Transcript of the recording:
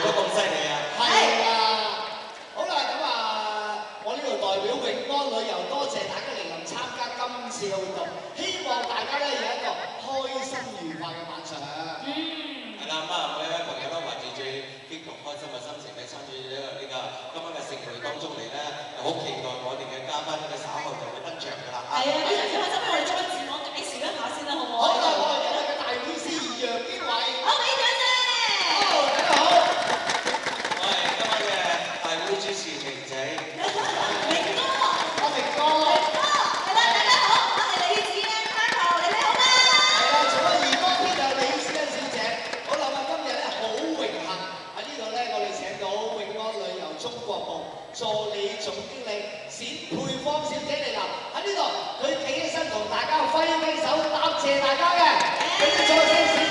得咁犀利啊！係啊，好啦，咁啊，我呢度代表永安旅遊多謝大家嚟臨參加今次嘅活動，希望大家咧有一個開心愉快嘅晚上。係啦，咁啊，每一位朋友都懷住最激動開心嘅心情咧參與呢個今晚嘅盛會當中嚟咧，好期待我哋嘅嘉賓嘅稍後就會登場㗎啦。係啊，非常之開心，我哋再自我介紹一下先啦，好唔好？好啦，我係今日嘅大會司楊堅偉。好，俾掌聲。好，大家好。我係今晚嘅大會主持明仔。明哥，我明哥。明哥，係啦，大家好，我係李子欣 Marco，你哋好嗎？係啦，做咗兒歌天就係李思欣小姐。好啦，咁今日咧好榮幸喺呢度咧，我哋請到永安旅遊中國部助理總經理冼佩芳小姐嚟啦。喺呢度，佢企起身同大家揮揮手，答謝大家嘅。俾啲掌聲。